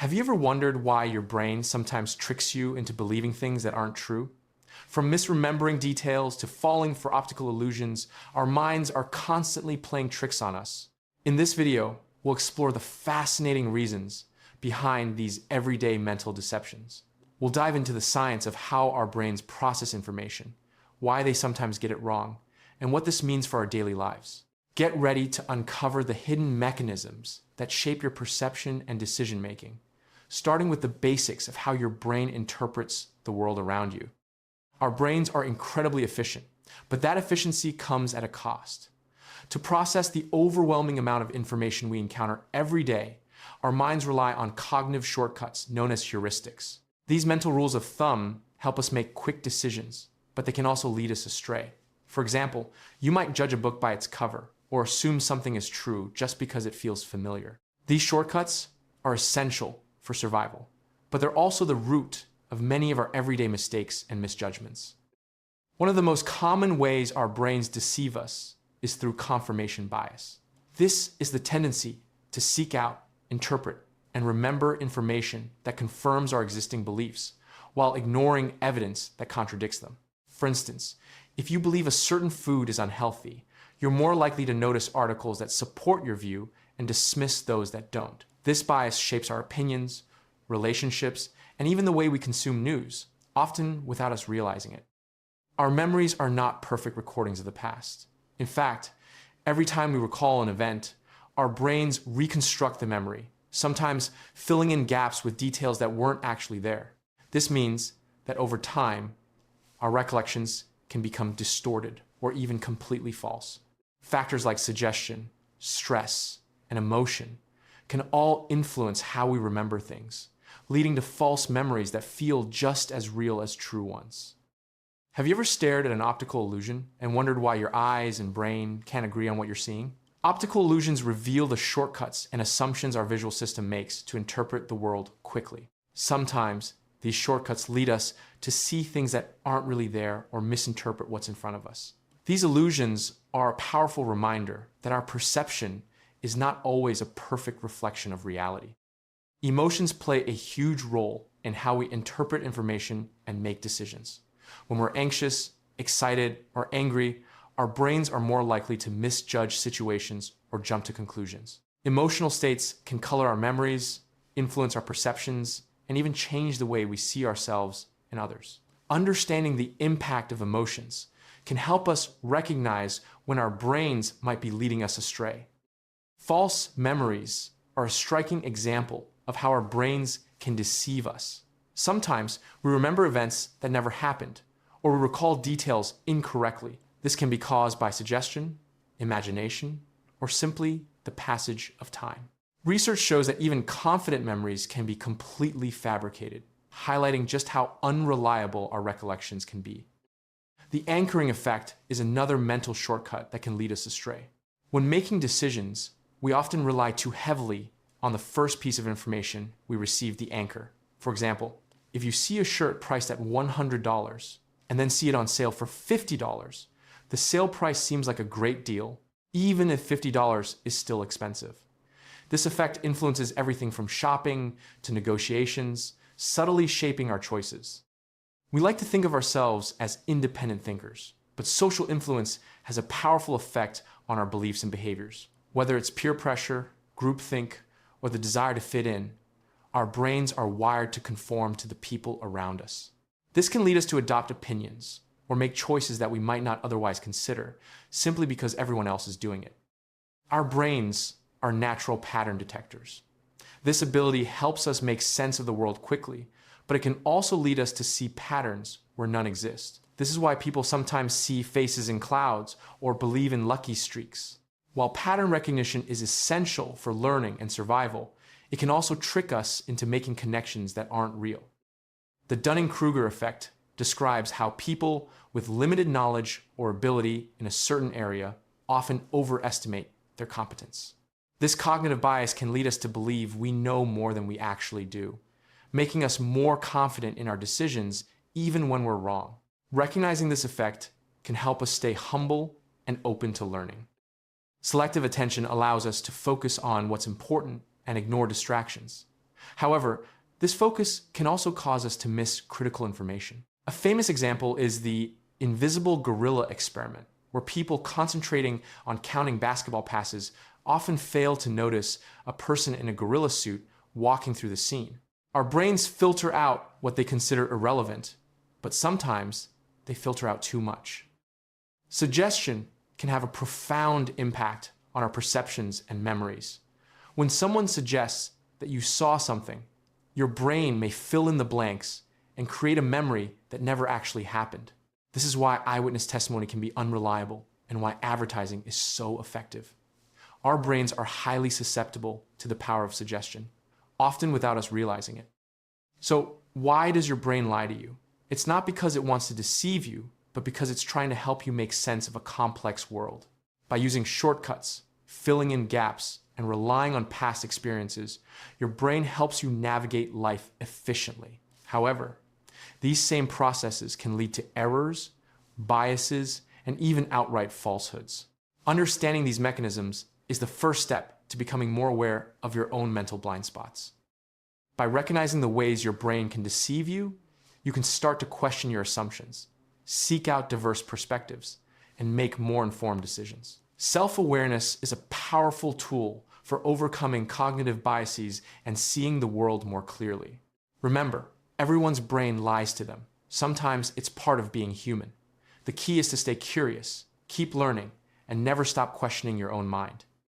Have you ever wondered why your brain sometimes tricks you into believing things that aren't true? From misremembering details to falling for optical illusions, our minds are constantly playing tricks on us. In this video, we'll explore the fascinating reasons behind these everyday mental deceptions. We'll dive into the science of how our brains process information, why they sometimes get it wrong, and what this means for our daily lives. Get ready to uncover the hidden mechanisms that shape your perception and decision-making, starting with the basics of how your brain interprets the world around you. Our brains are incredibly efficient, but that efficiency comes at a cost. To process the overwhelming amount of information we encounter every day, our minds rely on cognitive shortcuts known as heuristics. These mental rules of thumb help us make quick decisions, but they can also lead us astray. For example, you might judge a book by its cover or assume something is true just because it feels familiar. These shortcuts are essential for survival, but they're also the root of many of our everyday mistakes and misjudgments. One of the most common ways our brains deceive us is through confirmation bias. This is the tendency to seek out, interpret, and remember information that confirms our existing beliefs, while ignoring evidence that contradicts them. For instance, if you believe a certain food is unhealthy, you're more likely to notice articles that support your view and dismiss those that don't. This bias shapes our opinions, relationships, and even the way we consume news, often without us realizing it. Our memories are not perfect recordings of the past. In fact, every time we recall an event, our brains reconstruct the memory, sometimes filling in gaps with details that weren't actually there. This means that over time, our recollections can become distorted or even completely false. Factors like suggestion, stress, and emotion can all influence how we remember things, leading to false memories that feel just as real as true ones. Have you ever stared at an optical illusion and wondered why your eyes and brain can't agree on what you're seeing? Optical illusions reveal the shortcuts and assumptions our visual system makes to interpret the world quickly. Sometimes, these shortcuts lead us to see things that aren't really there or misinterpret what's in front of us. These illusions are a powerful reminder that our perception is not always a perfect reflection of reality. Emotions play a huge role in how we interpret information and make decisions. When we're anxious, excited, or angry, our brains are more likely to misjudge situations or jump to conclusions. Emotional states can color our memories, influence our perceptions, and even change the way we see ourselves and others. Understanding the impact of emotions can help us recognize when our brains might be leading us astray. False memories are a striking example of how our brains can deceive us. Sometimes we remember events that never happened, or we recall details incorrectly. This can be caused by suggestion, imagination, or simply the passage of time. Research shows that even confident memories can be completely fabricated, highlighting just how unreliable our recollections can be. The anchoring effect is another mental shortcut that can lead us astray. When making decisions, we often rely too heavily on the first piece of information we receive, the anchor. For example, if you see a shirt priced at $100 and then see it on sale for $50, the sale price seems like a great deal, even if $50 is still expensive. This effect influences everything from shopping to negotiations, subtly shaping our choices. We like to think of ourselves as independent thinkers, but social influence has a powerful effect on our beliefs and behaviors. Whether it's peer pressure, groupthink, or the desire to fit in, our brains are wired to conform to the people around us. This can lead us to adopt opinions or make choices that we might not otherwise consider, simply because everyone else is doing it. Our brains are natural pattern detectors. This ability helps us make sense of the world quickly, but it can also lead us to see patterns where none exist. This is why people sometimes see faces in clouds or believe in lucky streaks. While pattern recognition is essential for learning and survival, it can also trick us into making connections that aren't real. The Dunning-Kruger effect describes how people with limited knowledge or ability in a certain area often overestimate their competence. This cognitive bias can lead us to believe we know more than we actually do, making us more confident in our decisions even when we're wrong. Recognizing this effect can help us stay humble and open to learning. Selective attention allows us to focus on what's important and ignore distractions. However, this focus can also cause us to miss critical information. A famous example is the invisible gorilla experiment, where people concentrating on counting basketball passes often fail to notice a person in a gorilla suit walking through the scene. Our brains filter out what they consider irrelevant, but sometimes they filter out too much. Suggestion can have a profound impact on our perceptions and memories. When someone suggests that you saw something, your brain may fill in the blanks and create a memory that never actually happened. This is why eyewitness testimony can be unreliable and why advertising is so effective. Our brains are highly susceptible to the power of suggestion, often without us realizing it. So why does your brain lie to you? It's not because it wants to deceive you, but because it's trying to help you make sense of a complex world. By using shortcuts, filling in gaps, and relying on past experiences, your brain helps you navigate life efficiently. However, these same processes can lead to errors, biases, and even outright falsehoods. Understanding these mechanisms is the first step to becoming more aware of your own mental blind spots. By recognizing the ways your brain can deceive you, you can start to question your assumptions, seek out diverse perspectives, and make more informed decisions. Self-awareness is a powerful tool for overcoming cognitive biases and seeing the world more clearly. Remember, everyone's brain lies to them. Sometimes it's part of being human. The key is to stay curious, keep learning, and never stop questioning your own mind.